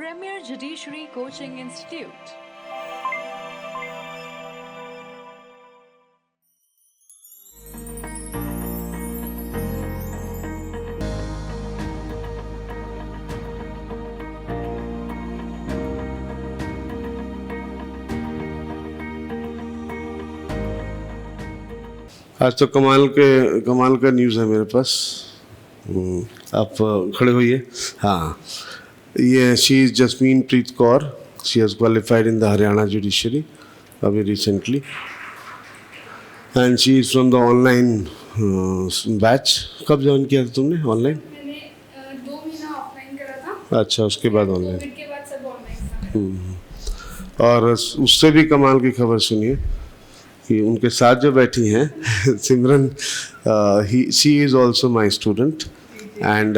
Premier Judiciary Coaching Institute. आज तो कमाल का न्यूज़ है मेरे पास। आप खड़े होइए। हाँ, ये she is Jasmeen Preet Kaur. She has qualified in the Haryana judiciary अभी recently and she is from the online batch. कब ज्वाइन किया था तुमने ऑनलाइन? मैंने 2 महीना ऑफलाइन करा था। अच्छा, उसके बाद ऑनलाइन। कोविड के बाद सब ऑनलाइन था। और उससे भी कमाल की खबर सुनिए कि उनके साथ जो बैठी हैं Simran, she is also my student and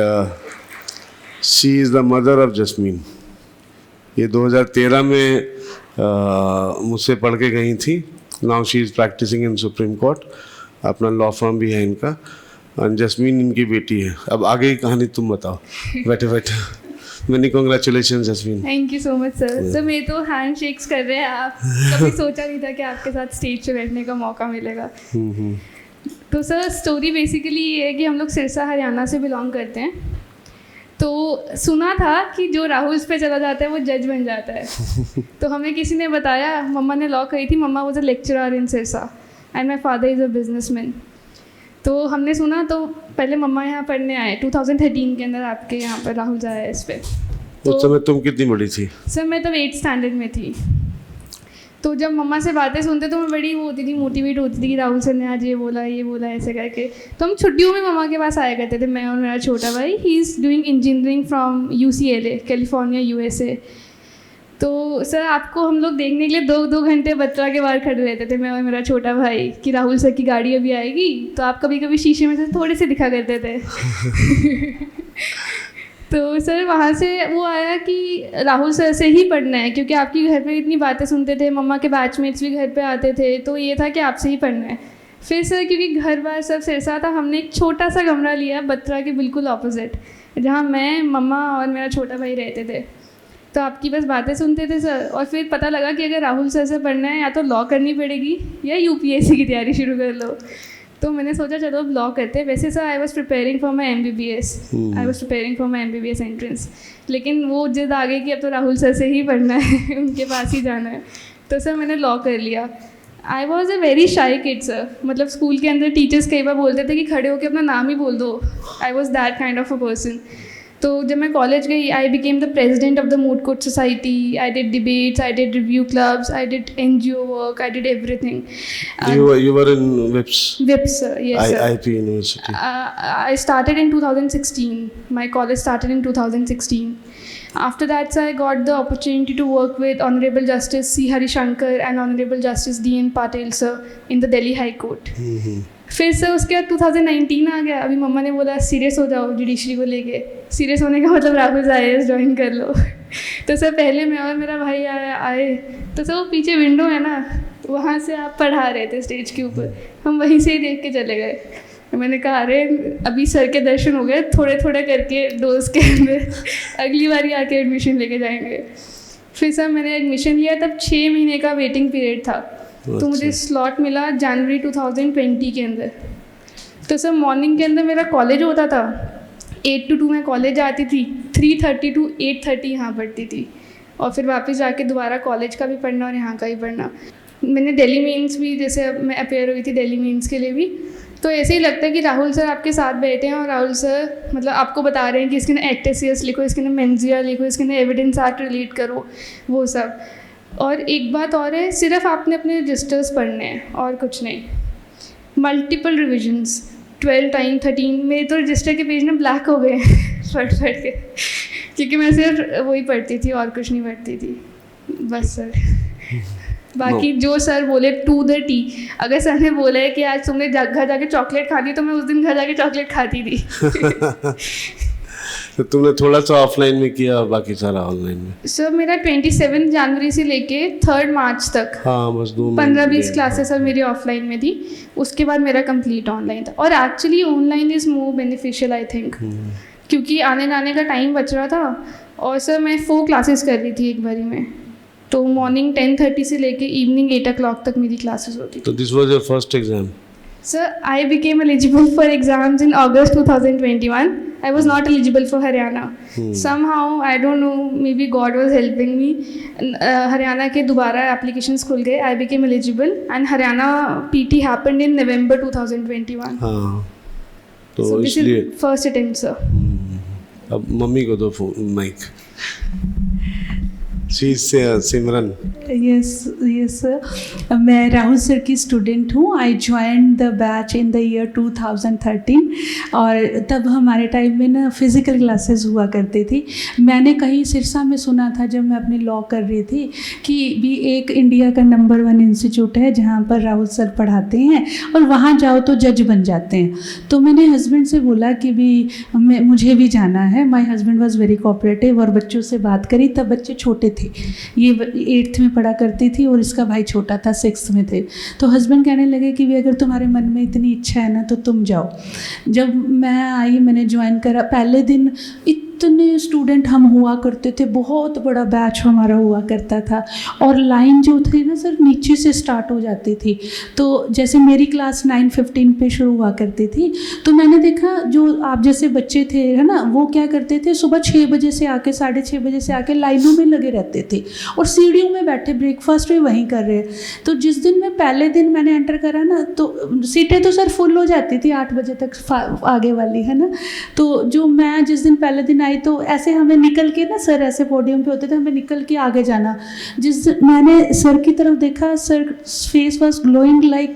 she is the mother of Jasmeen. ये 2013 में मुझसे पढ़ के गई थी। Now she is practising in supreme court. अपना लॉ फर्म भी है इनका और जस्मीन इनकी बेटी है। अब आगे की कहानी तुम बताओ। बैठे बैठे many congratulation jasmine. Thank you so much sir. Sir मेरे तो हैंड शेक्स कर रहे हैं आप। कभी सोचा नहीं था कि आपके साथ स्टेज पे बैठने का मौका मिलेगा। तो सर स्टोरी बेसिकली ये है कि हम लोग सिरसा हरियाणा से बिलोंग करते हैं। तो सुना था कि जो राहुल पे चला जाता है वो जज बन जाता है। तो हमें किसी ने बताया, मम्मा ने लॉ करी थी। Mama was a lecturer in Sirsa and my father is a businessman. तो हमने सुना, तो पहले मम्मा यहाँ पढ़ने आए 2013 के अंदर आपके यहाँ पर राहुल जाया है इस पर। उस समय तुम कितनी बड़ी थी? सर मैं तब 8th स्टैंडर्ड में थी। तो जब मम्मा से बातें सुनते तो मैं बड़ी वो होती थी, मोटिवेट होती थी कि राहुल सर ने आज ये बोला ऐसे करके। तो हम छुट्टियों में मम्मा के पास आया करते थे, मैं और मेरा छोटा भाई। He is doing engineering from UCLA California USA। तो सर आपको हम लोग देखने के लिए 2 घंटे बत्रा के बाहर खड़े रहते थे, मैं और मेरा छोटा भाई, कि राहुल सर की गाड़ी अभी आएगी। तो आप कभी कभी शीशे में से थोड़े से दिखा करते थे। तो सर वहाँ से वो आया कि राहुल सर से ही पढ़ना है, क्योंकि आपकी घर में इतनी बातें सुनते थे, मम्मा के बैचमेट्स भी घर पे आते थे, तो ये था कि आपसे ही पढ़ना है। फिर सर क्योंकि घर बार सब सिरसा था, हमने एक छोटा सा कमरा लिया बत्रा के बिल्कुल ऑपोजिट, जहाँ मैं, मम्मा और मेरा छोटा भाई रहते थे। तो आपकी बस बातें सुनते थे सर। और फिर पता लगा कि अगर राहुल सर से पढ़ना है या तो लॉ करनी पड़ेगी या UPSC की तैयारी शुरू कर लो। तो मैंने सोचा चलो अब लॉ करते हैं। वैसे sir I was preparing for my MBBS entrance, लेकिन वो जिद आ गई कि अब तो राहुल सर से ही पढ़ना है, उनके पास ही जाना है। तो सर मैंने लॉ कर लिया। I was a very shy kid sir. मतलब स्कूल के अंदर टीचर्स कई बार बोलते थे कि खड़े होकर अपना नाम ही बोल दो। I was that kind of a person. तो जब मैं कॉलेज गई, I became the president of the moot court society. I did debates, I did review clubs, I did NGO work, I did everything. You were in WIPS? WIPS, sir. Yes, sir. IP University. I started in 2016. My college started in 2016. After that, sir, I got the opportunity to work with Honorable Justice C. Harishankar and Honorable Justice D.N. Patel, sir, in the Delhi High Court. फिर sir उसके बाद 2019 आ गया। अभी मम्मा ने बोला serious हो जाओ judiciary को लेके। सीरियस होने का मतलब राहुल IAS ज्वाइन कर लो। तो सर पहले मैं और मेरा भाई आए। तो सर वो पीछे विंडो है ना, वहाँ से आप पढ़ा रहे थे स्टेज के ऊपर, हम वहीं से ही देख के चले गए। मैंने कहा अरे अभी सर के दर्शन हो गए, थोड़े थोड़े करके डोज के अंदर अगली बार आके एडमिशन लेके जाएंगे। फिर सर मैंने एडमिशन लिया, तब 6 महीने का वेटिंग पीरियड था। तो मुझे स्लॉट मिला जनवरी 2020 के अंदर। तो सर मॉर्निंग के अंदर मेरा कॉलेज होता था, 8 to 2 मैं कॉलेज आती थी, 3:30 to 8:30 यहाँ पढ़ती थी, और फिर वापस जाके दोबारा कॉलेज का भी पढ़ना और यहाँ का भी पढ़ना। मैंने दिल्ली मेंस भी, जैसे अब मैं अपेयर हुई थी दिल्ली मेंस के लिए भी, तो ऐसे ही लगता है कि राहुल सर आपके साथ बैठे हैं और राहुल सर मतलब आपको बता रहे हैं कि इसके अंदर एक्ट एसियस लिखो, इसके अंदर मेंजिया लिखो, इसके अंदर एविडेंस एक्ट रिलेट करो, वो सब। और एक बात और है, सिर्फ आपने अपने रजिस्टर्स पढ़ने हैं और कुछ नहीं। मल्टीपल रिविजन्स 12 टाइम 13, मेरे तो रजिस्टर के पेज में ब्लैक हो गए पढ़ के, क्योंकि मैं सिर्फ वही पढ़ती थी और कुछ नहीं पढ़ती थी बस सर। बाकी जो सर बोले टू द टी। अगर सर ने बोला है कि आज तुमने घर जाके चॉकलेट खानी, तो मैं उस दिन घर जाके चॉकलेट खाती थी। तो तुमने थोड़ा सा ऑफलाइन में किया और बाकी सारा ऑनलाइन में? सर मेरा 27 जनवरी से लेके 3 मार्च तक, हाँ बस 15-20 क्लासेस सर मेरी ऑफलाइन में थी। उसके बाद मेरा कंप्लीट ऑनलाइन था। और actually online is more beneficial I think, क्योंकि आने जाने का टाइम बच रहा था। और सर मैं 4 क्लासेस कर रही थी एक बारी में, तो मॉर्निंग 10:30 से लेके इवनिंग 8 o'clock तक मेरी क्लासेस होती तो this was your first exam? Sir, I became eligible for exams in August 2021. I was not eligible for Haryana. Somehow, I don't know, maybe God was helping me. Haryana के दोबारा applications खुल गए. I became eligible and Haryana PT happened in November 2021. हाँ, तो So this इसलिए is first attempt, sir. अब mummy को दो phone mic. She Simran. Yes sir, मैं राहुल सर की स्टूडेंट हूँ। I join the batch in the year 2013 और तब हमारे टाइम में ना फिज़िकल क्लासेस हुआ करती थी। मैंने कहीं सिरसा में सुना था जब मैं अपनी लॉ कर रही थी कि भी एक इंडिया का नंबर 1 इंस्टीट्यूट है जहाँ पर राहुल सर पढ़ाते हैं और वहाँ जाओ तो जज बन जाते हैं। तो मैंने हस्बैंड से बोला कि भी मुझे भी जाना है। My husband was very cooperative और बच्चों से बात करी। तब बच्चे छोटे थे, ये 8th में पढ़ा करती थी और इसका भाई छोटा था, 6th में थे। तो हस्बैंड कहने लगे कि भी अगर तुम्हारे मन में इतनी इच्छा है ना तो तुम जाओ। जब मैं आई, मैंने ज्वाइन करा, पहले दिन इतने स्टूडेंट हम हुआ करते थे, बहुत बड़ा बैच हमारा हुआ करता था और लाइन जो थी ना सर नीचे से स्टार्ट हो जाती थी। तो जैसे मेरी क्लास 9:15 पे शुरू हुआ करती थी, तो मैंने देखा जो आप जैसे बच्चे थे है ना, वो क्या करते थे, सुबह 6 बजे से आके 6:30 बजे से आके लाइनों में लगे रहते थे और सीढ़ियों में बैठे ब्रेकफास्ट भी वहीं कर रहे। तो जिस दिन मैं पहले दिन मैंने एंटर करा ना, तो सीटें तो सर फुल हो जाती थी 8 बजे तक आगे वाली, है ना। तो जो मैं जिस दिन पहले दिन आई तो ऐसे हमें निकल के ना, सर ऐसे पोडियम पे होते थे, हमें निकल के आगे जाना। जिस मैंने सर की तरफ देखा, sir face was glowing like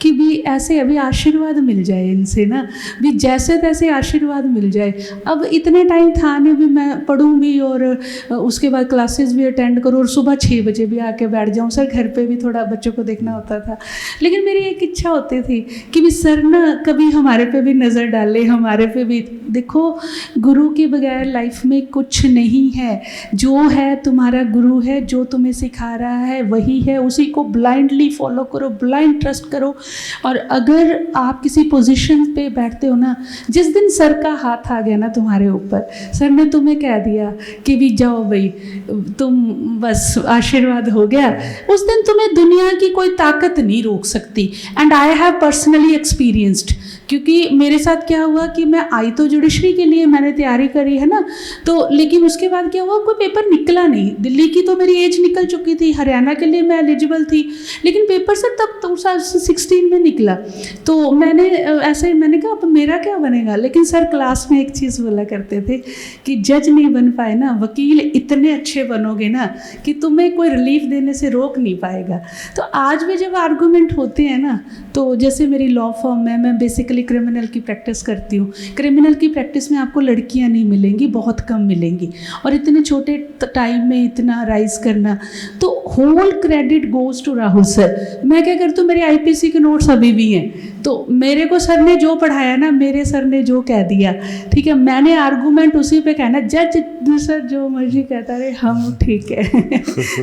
कि भी ऐसे अभी आशीर्वाद मिल जाए इनसे ना, भी जैसे तैसे आशीर्वाद मिल जाए। अब इतने टाइम था नहीं भी मैं पढ़ूँ भी और उसके बाद क्लासेस भी अटेंड करूँ और सुबह 6 बजे भी आके बैठ जाऊँ। सर घर पे भी थोड़ा बच्चों को देखना होता था, लेकिन मेरी एक इच्छा होती थी कि भी सर ना कभी हमारे पे भी नज़र डाले, हमारे पे भी। देखो, गुरु के बगैर लाइफ में कुछ नहीं है। जो है तुम्हारा गुरु है, जो तुम्हें सिखा रहा है वही है, उसी को ब्लाइंडली फॉलो करो, ब्लाइंड ट्रस्ट करो। और अगर आप किसी पोजीशन पे बैठते हो ना, जिस दिन सर का हाथ आ गया ना तुम्हारे ऊपर, सर ने तुम्हें कह दिया कि भी जाओ भाई, तुम बस आशीर्वाद हो गया, उस दिन तुम्हें दुनिया की कोई ताकत नहीं रोक सकती। And I have personally experienced, क्योंकि मेरे साथ क्या हुआ कि मैं आई तो जुडिशरी के लिए मैंने तैयारी करी है ना, तो लेकिन उसके बाद क्या हुआ, कोई पेपर निकला नहीं। दिल्ली की तो मेरी एज निकल चुकी थी, हरियाणा के लिए मैं एलिजिबल थी, लेकिन पेपर सर तब 2016 में निकला। तो मैंने ऐसे मैंने कहा अब मेरा क्या बनेगा। लेकिन सर क्लास में एक चीज़ बोला करते थे कि जज नहीं बन पाए ना, वकील इतने अच्छे बनोगे ना कि तुम्हें कोई रिलीफ देने से रोक नहीं पाएगा। तो आज भी जब आर्गूमेंट होते हैं ना, तो जैसे मेरी लॉ फर्म में मैं बेसिकली क्रिमिनल की प्रैक्टिस करती हूँ। क्रिमिनल की प्रैक्टिस में आपको लड़कियाँ नहीं मिलेंगी, बहुत कम मिलेंगी, और इतने छोटे टाइम में इतना राइज करना, तो whole credit goes to Rahul sir. मैं क्या करती हूँ, मेरे आईपीसी के नोट्स अभी भी हैं, तो मेरे को सर ने जो पढ़ाया ना, मेरे सर ने जो कह दिया, ठीक है, मैंने आर्गूमेंट उसी पे कहना। जज सर जो मर्जी कहता रहे, हम ठीक है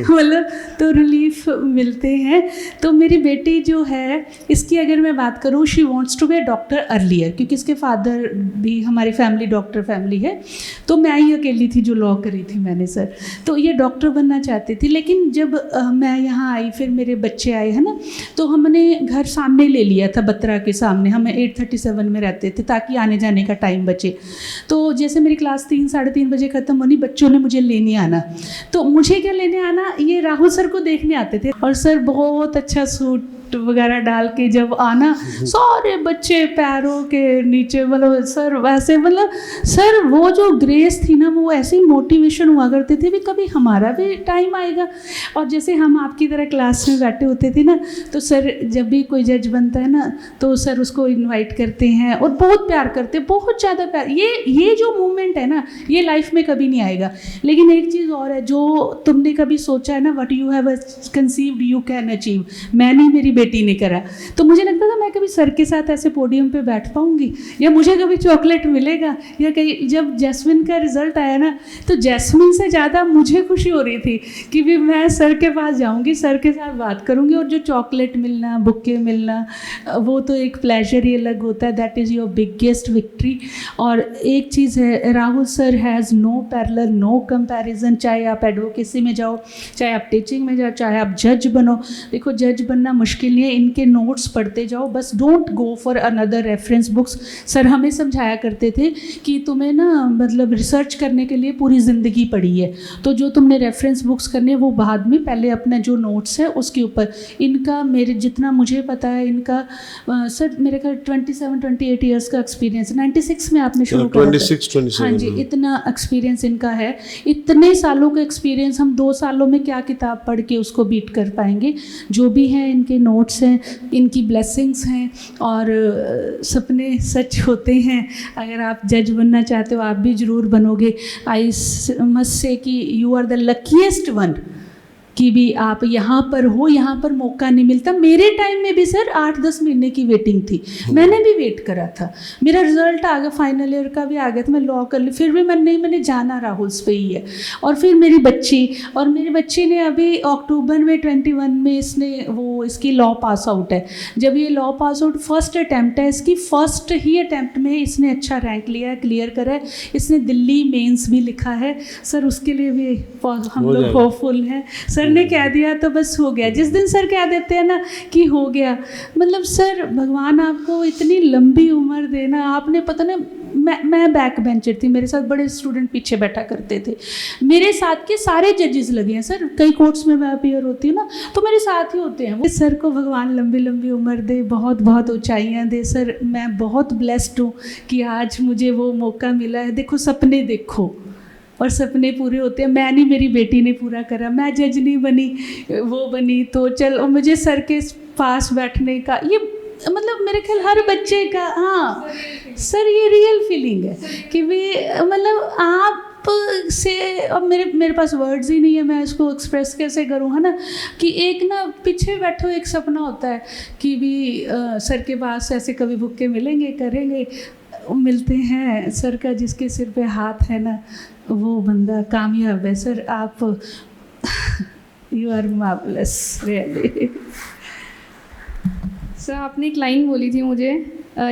मतलब तो रिलीफ मिलते हैं। तो मेरी बेटी जो है, इसकी अगर मैं बात करूँ, she wants to be a doctor earlier, क्योंकि इसके फादर भी, हमारी फैमिली डॉक्टर फैमिली है, तो मैं ही अकेली थी जो लॉ करी थी मैंने सर। तो ये डॉक्टर बनना चाहती थी, लेकिन जब मैं यहाँ आई, फिर मेरे बच्चे आए है ना, तो हमने घर सामने ले लिया था, बत्रा के सामने। हम 837 में रहते थे ताकि आने जाने का टाइम बचे। तो जैसे मेरी क्लास 3 साढ़े 3 बजे ख़त्म होनी, बच्चों ने मुझे लेने आना। तो मुझे क्या लेने आना, ये राहुल सर को देखने आते थे, और सर बहुत अच्छा सूट वगैरह डाल के जब आना, सारे बच्चे पैरों के नीचे, मतलब सर वैसे, मतलब सर वो जो ग्रेस थी ना, वो ऐसी मोटिवेशन हुआ करते थे भी कभी हमारा भी टाइम आएगा। और जैसे हम आपकी तरह क्लास में बैठे होते थे ना, तो सर जब भी कोई जज बनता है ना, तो सर उसको इनवाइट करते हैं और बहुत प्यार करते हैं, बहुत ज़्यादा प्यार। ये जो मोमेंट है ना, ये लाइफ में कभी नहीं आएगा। लेकिन एक चीज़ और है, जो तुमने कभी सोचा है ना, what you have conceived you can achieve. मैंने, मेरी बेटी ने करा। तो मुझे लगता था मैं कभी सर के साथ ऐसे पोडियम पे बैठ पाऊंगी, या मुझे कभी चॉकलेट मिलेगा, या कहीं जब जैस्मिन का रिजल्ट आया ना, तो जैस्मिन से ज़्यादा मुझे खुशी हो रही थी कि भी मैं सर के पास जाऊंगी, सर के साथ बात करूंगी, और जो चॉकलेट मिलना, बुक्के मिलना, वो तो एक प्लेजर ही अलग होता है। That is your biggest victory. और एक चीज़ है, Rahul sir has no parallel, no comparison. चाहे आप एडवोकेसी में जाओ, चाहे आप टीचिंग में जाओ, चाहे आप जज बनो। देखो जज बनना मुश्किल नहीं है, इनके नोट्स पढ़ते जाओ, बस don't go for another reference books. Sir हमें समझाया करते थे कि तुम्हें ना मतलब रिसर्च करने के लिए पूरी ज़िंदगी पड़ी है, तो जो तुमने रेफरेंस बुक्स करने वो बाद में, पहले अपना जो नोट्स है उसके ऊपर। इनका मेरे जितना मुझे पता है, इनका सर मेरे ख्याल 27-28 ईयर्स का एक्सपीरियंस, 96 में आपने शुरू किया। 26-27 हाँ जी, इतना एक्सपीरियंस इनका है। इतने सालों का एक्सपीरियंस, हम 2 सालों में क्या किताब पढ़ के उसको बीट कर पाएंगे। जो भी हैं इनके नोट्स हैं, इनकी ब्लेसिंग्स हैं, और सपने सच होते हैं। अगर आप जज बनना चाहते हो, आप भी ज़रूर बनोगे। आई मस्ट से कि you are the luckiest one कि भी आप यहाँ पर हो, यहाँ पर मौका नहीं मिलता। मेरे टाइम में भी सर 8-10 महीने की वेटिंग थी, मैंने भी वेट करा था। मेरा रिजल्ट आ गया, फाइनल ईयर का भी आ गया था, मैं लॉ कर ली, फिर भी मैंने जाना राहुल्स पे ही है। और फिर मेरी बच्ची ने अभी अक्टूबर में 21 में इसकी लॉ पास आउट है। जब ये law pass out first attempt है इसकी, फर्स्ट ही अटैम्प्ट में इसने अच्छा रैंक लिया है, क्लियर करा है। इसने दिल्ली मेंस भी लिखा है सर, उसके लिए भी हम लोग होपफुल हैं। सर ने कह दिया तो बस हो गया। जिस दिन सर कह देते हैं ना कि हो गया, मतलब सर भगवान आपको इतनी लंबी उम्र देना। आपने पता ना, मैं बैक बेंचर थी, मेरे साथ बड़े स्टूडेंट पीछे बैठा करते थे। मेरे साथ के सारे जजेस लगे हैं सर, कई कोर्ट्स में मैं अपीयर होती हूँ ना, तो मेरे साथ ही होते हैं। सर को भगवान लंबी लंबी उम्र दे, बहुत बहुत ऊंचाइयाँ दे। सर मैं बहुत ब्लेस्ड हूँ कि आज मुझे वो मौका मिला है। देखो सपने देखो, और सपने पूरे होते हैं। मैं नहीं, मेरी बेटी ने पूरा करा। मैं जज नहीं बनी, वो बनी, तो चल। और मुझे सर के पास बैठने का ये मतलब मेरे ख्याल हर बच्चे का, हाँ सर ये रियल फीलिंग है कि भी मतलब आप से, अब मेरे पास वर्ड्स ही नहीं है, मैं इसको एक्सप्रेस कैसे करूँ, है ना। कि एक ना पीछे बैठो, एक सपना होता है कि भी सर के पास ऐसे कभी भुक्के मिलेंगे, करेंगे, मिलते हैं। सर का जिसके सिर पे हाथ है ना, वो बंदा कामयाब है। सर आप you are marvellous really. Sir आपने एक लाइन बोली थी मुझे,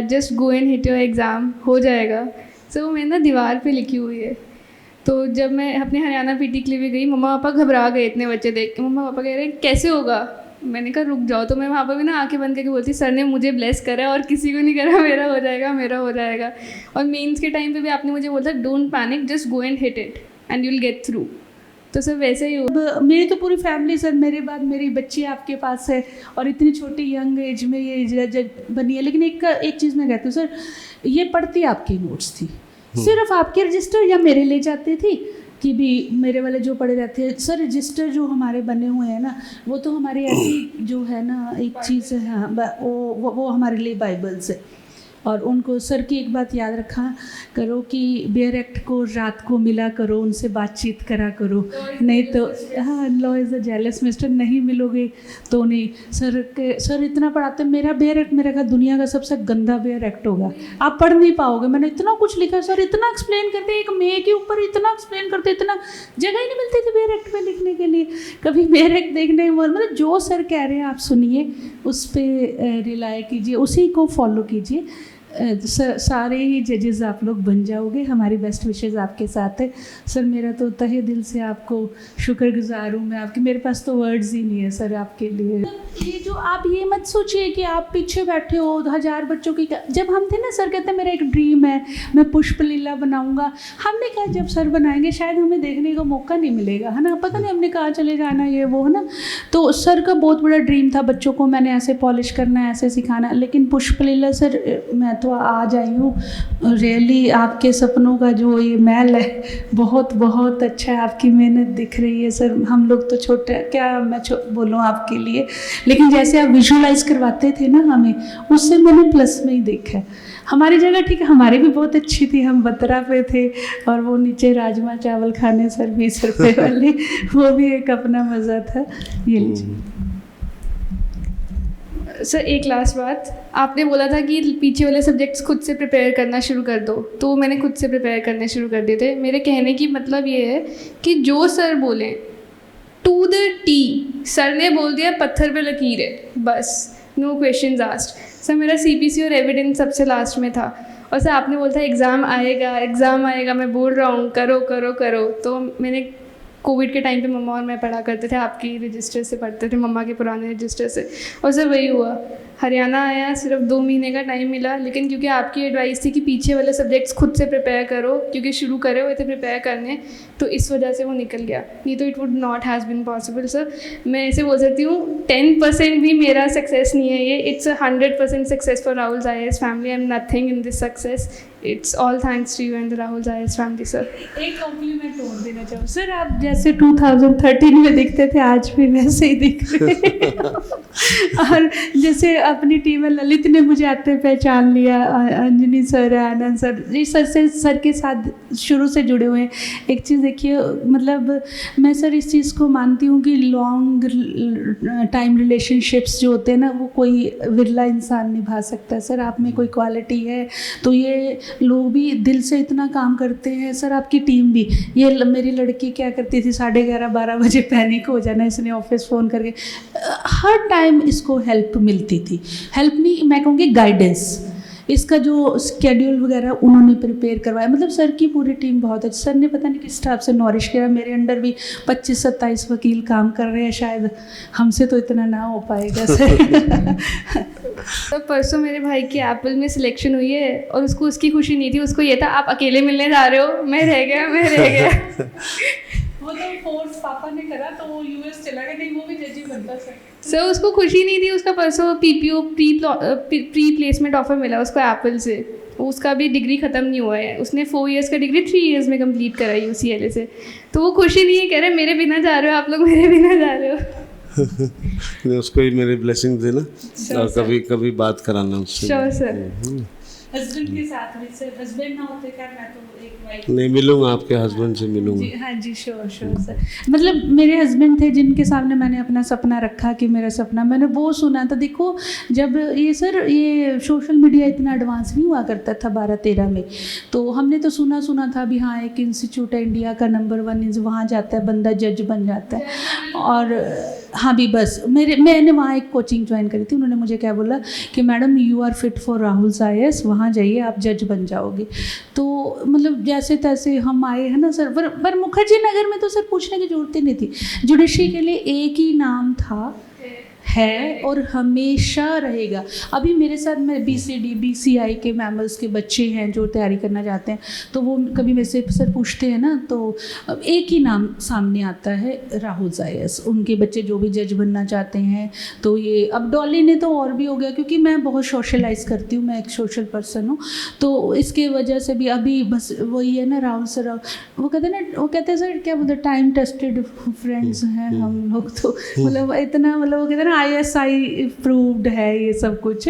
just go and hit your exam, हो जाएगा। सर वो मैंने ना दीवार पे लिखी हुई है। तो जब मैं अपने हरियाणा पीटी के लिए भी गई, मम्मा पापा घबरा गए इतने बच्चे देख के। मम्मा पापा कह रहे हैं कैसे होगा, मैंने कहा रुक जाओ। तो मैं वहाँ पर भी ना आंखें बंद करके बोलती, सर ने मुझे ब्लेस करा है और किसी को नहीं करा, मेरा हो जाएगा, मेरा हो जाएगा। और मेंस के टाइम पे भी आपने मुझे बोला don't panic, just go and hit it and you will get through. तो सर वैसे ही हो। मेरी तो पूरी फैमिली सर, मेरे बाद मेरी बच्ची आपके पास है, और इतनी छोटी यंग एज में ये जज बनी है। लेकिन एक चीज़ मैं कहती हूँ सर, ये पढ़ती आपकी नोट्स थी, सिर्फ आपके रजिस्टर या मेरे ले जाती थी कि भी मेरे वाले जो पढ़े रहते हैं। सर रजिस्टर जो हमारे बने हुए हैं ना, वो तो हमारी ऐसी जो है ना एक चीज़ है, हाँ वो हमारे लिए बाइबल्स है। और उनको सर की एक बात याद रखा करो कि बेयर एक्ट को रात को मिला करो, उनसे बातचीत करा करो, नहीं तो हाँ law is a jealous mister, नहीं मिलोगे तो नहीं। सर इतना पढ़ाते, मेरा बेयर एक्ट मेरा दुनिया का सबसे गंदा बेयर एक्ट होगा, आप पढ़ नहीं पाओगे। मैंने इतना कुछ लिखा सर, इतना एक्सप्लेन करते, एक मे के ऊपर इतना एक्सप्लेन करते, इतना जगह ही नहीं मिलती थी बेयर एक्ट में लिखने के लिए। कभी बेयर एक्ट देखने में मतलब जो सर कह रहे हैं आप सुनिए, उस पर रिलाय कीजिए, उसी को फॉलो कीजिए। सारे ही जजेस आप लोग बन जाओगे। हमारी बेस्ट विशेज़ आपके साथ है सर। मेरा तो तहे दिल से आपको शुक्रगुजार हूँ मैं आपके। मेरे पास तो वर्ड्स ही नहीं है सर आपके लिए। ये जो आप ये मत सोचिए कि आप पीछे बैठे हो 1000 बच्चों की। जब हम थे ना, सर कहते मेरा एक ड्रीम है, मैं पुष्प लीला बनाऊंगा। हमने कहा जब सर बनाएंगे शायद हमें देखने का मौका नहीं मिलेगा, है ना, पता नहीं हमने कहाँ चले जाना, ये वो, है ना। तो सर का बहुत बड़ा ड्रीम था बच्चों को मैंने ऐसे पॉलिश करना, ऐसे सिखाना। लेकिन पुष्प लीला सर मैं तो आज आई हूँ, रियली आपके सपनों का जो ये महल है बहुत बहुत अच्छा है। आपकी मेहनत दिख रही है सर। हम लोग तो छोटे, क्या मैं बोलूँ आपके लिए, लेकिन जैसे आप विजुअलाइज करवाते थे ना हमें, उससे मैंने प्लस में ही देखा है। हमारी जगह ठीक है, हमारी भी बहुत अच्छी थी, हम बतरा पे थे और वो नीचे राजमा चावल खाने सर 20 रुपये वाले, वो भी एक अपना मज़ा था। ये लीजिए। सर एक लास्ट बात, आपने बोला था कि पीछे वाले सब्जेक्ट्स खुद से प्रिपेयर करना शुरू कर दो, तो मैंने खुद से प्रिपेयर करने शुरू कर दिए थे। मेरे कहने की मतलब ये है कि जो सर बोलें टू द टी, सर ने बोल दिया पत्थर पे लकीर है, बस नो क्वेश्चंस आस्क्ड। सर मेरा सीपीसी और एविडेंस सबसे लास्ट में था, और सर आपने बोला था एग्ज़ाम आएगा, मैं बोल रहा हूँ करो करो करो। तो मैंने कोविड के टाइम पे मम्मा और मैं पढ़ा करते थे, आपकी रजिस्टर से पढ़ते थे, मम्मा के पुराने रजिस्टर से, और सर वही हुआ। हरियाणा आया, सिर्फ 2 महीने का टाइम मिला, लेकिन क्योंकि आपकी एडवाइस थी कि पीछे वाले सब्जेक्ट्स खुद से प्रिपेयर करो, क्योंकि शुरू करे हुए थे प्रिपेयर करने, तो इस वजह से वो निकल गया, नहीं तो it would not has been possible. Sir मैं ऐसे बोल सकती हूँ 10% भी मेरा सक्सेस नहीं है ये, it's 100% success for Rahul IAS family. I am nothing in this success, it's all thanks to you and the Rahul IAS family. Sir एक कॉम्प्लीमेंट और देना चाहूँ सर, आप जैसे 2013 में दिखते थे आज भी वैसे ही दिख रहे हैं। और जैसे अपनी टीम में ललित ने मुझे आते पहचान लिया, अंजनी सर, आनंद सर, ये सर के साथ शुरू से जुड़े हुए हैं। एक चीज़ देखिए, मतलब मैं सर इस चीज़ को मानती हूँ कि लॉन्ग टाइम रिलेशनशिप्स जो होते हैं ना, वो कोई विरला इंसान निभा सकता है। सर आप में कोई क्वालिटी है, तो ये लोग भी दिल से इतना काम करते हैं। सर आपकी टीम भी, ये मेरी लड़की क्या करती थी, 11:30-12 बजे पैनिक हो जाना, इसने ऑफिस फ़ोन करके, हर टाइम इसको हेल्प मिलती थी। हेल्प नहीं, मैं कहूँगी गाइडेंस। इसका जो स्केड्यूल वगैरह उन्होंने प्रिपेयर करवाया, मतलब सर की पूरी टीम बहुत अच्छी। सर ने पता नहीं किस टाइप से नॉरिश किया। मेरे अंडर भी 25-27 वकील काम कर रहे हैं, शायद हमसे तो इतना ना हो पाएगा सर। तो परसों मेरे भाई की एप्पल में सिलेक्शन हुई है, और उसको उसकी खुशी नहीं थी, उसको ये था आप अकेले मिलने जा रहे हो, मैं रह गया। वो तो फोर्स पापा ने करा, तो वो यूएस चला गया, नहीं वो भी जज ही बनता सर उसको खुशी नहीं थी। उसका परसों पीपीओ प्री प्लेसमेंट ऑफर मिला उसको एप्पल से। उसका भी डिग्री ख़त्म नहीं हुआ है, उसने 4 इयर्स का डिग्री 3 इयर्स में कंप्लीट करा UCLA से। तो वो खुशी नहीं है, कह रहे मेरे बिना जा रहे हो आप लोग, मेरे बिना जा रहे हो। उसको ही मेरी ब्लेसिंग देना, और कभी कभी बात कराना उससे। Sure sir. हस्बैंड के साथ में सर, हस्बैंड ना होते क्या, मैं तो एक वाइफ नहीं, मिलूंगा आपके हस्बैंड से मिलूंगा। जी हाँ जी, श्योर सर। मतलब मेरे हस्बैंड थे जिनके सामने मैंने अपना सपना रखा कि मेरा सपना, मैंने वो सुना था। देखो जब ये सर ये सोशल मीडिया इतना एडवांस नहीं हुआ करता था 12-13 में, तो हमने तो सुना था भी हाँ एक इंस्टीट्यूट है इंडिया का नंबर 1, वहाँ जाता है बंदा, जज बन जाता है। और हाँ भी बस मैंने वहाँ एक कोचिंग ज्वाइन करी थी। उन्होंने मुझे क्या बोला कि madam you are fit for Rahul IAS, वहाँ जाइए आप जज बन जाओगे। तो मतलब जैसे तैसे हम आए हैं ना सर, पर मुखर्जी नगर में तो सर पूछने की जरूरत ही नहीं थी। जुडिशरी के लिए एक ही नाम था, है और हमेशा रहेगा। अभी मेरे साथ में BCD BCI के मेंबर्स के बच्चे हैं जो तैयारी करना चाहते हैं, तो वो कभी मेरे से सर पूछते हैं ना, तो एक ही नाम सामने आता है, राहुल आईएएस। उनके बच्चे जो भी जज बनना चाहते हैं, तो ये अब डॉली ने तो और भी हो गया, क्योंकि मैं बहुत सोशलाइज करती हूँ, मैं एक सोशल पर्सन हूँ, तो इसके वजह से भी अभी बस वही है ना, राहुल सर वो कहते हैं सर क्या बोलते, टाइम टेस्टेड फ्रेंड्स हैं हम लोग। तो मतलब इतना, मतलब वो कहते हैं ना ISI प्रूव्ड है ये सब कुछ।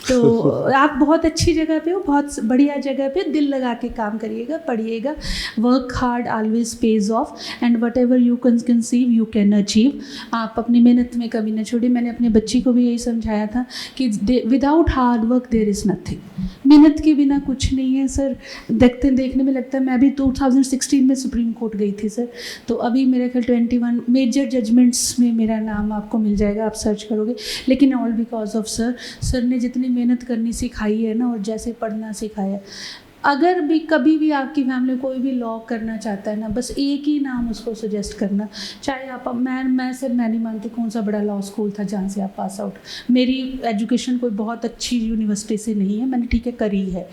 तो आप बहुत अच्छी जगह पे हो, बहुत बढ़िया जगह पे, दिल लगा के काम करिएगा, पढ़िएगा, work hard always page of, and what ever you can conceive you can achieve. आप अपनी मेहनत में कभी न छोड़िए। मैंने अपने बच्ची को भी यही समझाया था कि without hard work there is nothing. मेहनत के बिना कुछ नहीं है सर। देखने में लगता है, मैं भी 2016 में सुप्रीम कोर्ट गई थी सर, तो अभी मेरे ख्याल 21 मेजर जजमेंट्स में मेरा नाम आपको मिल जाएगा, आप सर्च करोगे। लेकिन ऑल बिकॉज ऑफ सर ने जितनी मेहनत करनी सिखाई है ना, और जैसे पढ़ना सिखाया। अगर भी कभी भी आपकी फैमिली कोई भी लॉ करना चाहता है ना, बस एक ही नाम उसको सजेस्ट करना। चाहे आप, मैं नहीं मानती कौन सा बड़ा लॉ स्कूल था जहाँ से आप पास आउट। मेरी एजुकेशन कोई बहुत अच्छी यूनिवर्सिटी से नहीं है, मैंने ठीक है करी है,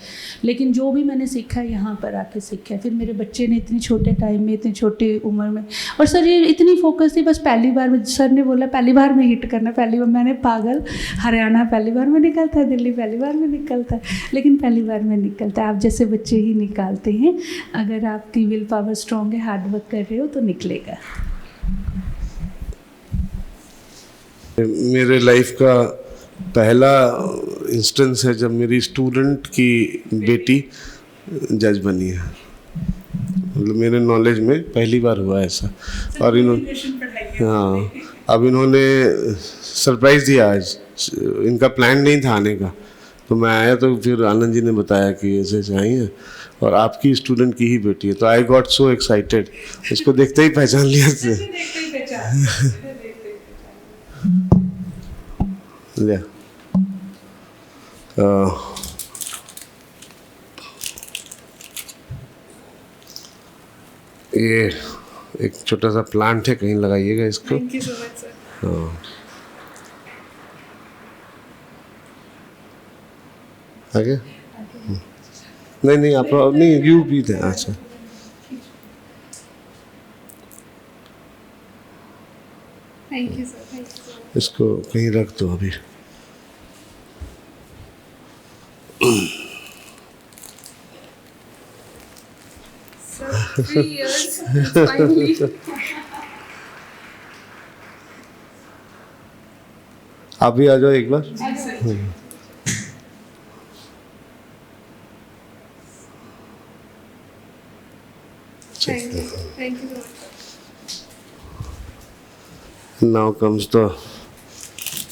लेकिन जो भी मैंने सीखा है यहाँ पर आके सीखा है। फिर मेरे बच्चे ने इतनी छोटे टाइम में, इतनी छोटी उम्र में, और सर ये इतनी फोकस थी, बस पहली बार में सर ने बोला पहली बार में हिट करना, पहली बार मैंने पागल, हरियाणा पहली बार में निकलता है, दिल्ली पहली बार में निकलता है, लेकिन पहली बार में निकलता है। आप जैसे बच्चे ही निकालते हैं, अगर आपकी विल पावर स्ट्रॉन्ग है, हार्ड वर्क कर रहे हो तो निकलेगा। मेरे लाइफ का पहला इंस्टेंस है जब मेरी स्टूडेंट की बेटी जज बनी है। मतलब मेरे नॉलेज में पहली बार हुआ ऐसा। और इन्होंने, हाँ, अब इन्होंने सरप्राइज़ दिया आज इनका प्लान नहीं था आने का, तो मैं आया तो फिर आनंद जी ने बताया कि ऐसे ऐसे आई हैं और आपकी स्टूडेंट की ही बेटी है, तो आई गॉट सो एक्साइटेड, उसको देखते ही पहचान लिया लिया। ये एक छोटा सा प्लांट है, कहीं लगाइएगा इसको। Thank you so much, sir. हाँ, आगे नहीं नहीं आप नहीं यू भी थे। अच्छा Thank you, sir. Thank you so much. इसको कहीं रख दो अभी। Sir, 3 years, finally. आप भी आ जाओ एक बार। Thank you. Thank you so much. Now comes the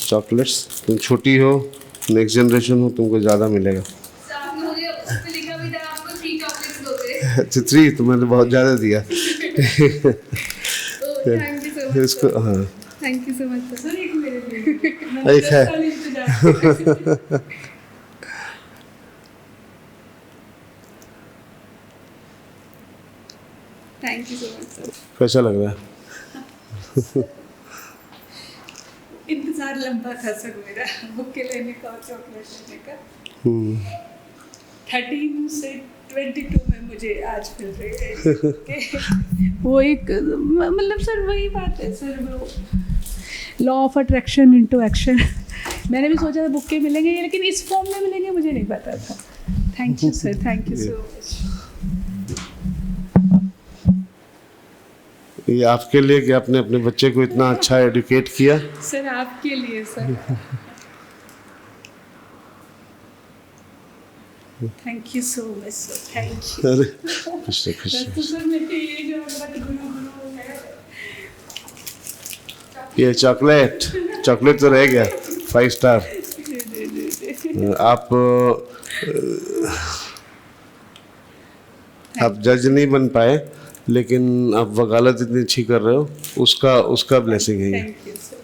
chocolates. तुम छोटी हो, नेक्स्ट जनरेशन हो, तुमको ज़्यादा मिलेगा। आपने मुझे उस पे लिखा भी था आपको 3 चॉकलेट्स दोगे। अच्छा 3 तो मैंने बहुत ज़्यादा दिया। Thank you so much. इसको हाँ thank you so much sir. एक मेरे लिए। एक है। Thank you so much sir. कैसा लग रहा है? इंतज़ार लंबा था सर मेरा बुके लेने का और चॉकलेट लेने का। 13 से 22 में मुझे आज मिल रही है वो एक मतलब सर वही बात है सर, वो law of attraction into action. मैंने भी सोचा था बुके मिलेंगे लेकिन इस फॉर्म में मिलेंगे मुझे नहीं पता था। Thank you sir, thank you so much. ये आपके लिए कि आपने अपने बच्चे को इतना अच्छा एडुकेट किया। सर आपके लिए sir. Thank you so much sir, thank you. अरे खुश रहो, खुश रहो। तो सर मेरे ये जो मतलब गुरु है ये चॉकलेट तो रह गया 5 स्टार। आप जज नहीं बन पाए, लेकिन आप वकालत इतनी अच्छी कर रहे हो, उसका ब्लेसिंग है ये। Thank you sir.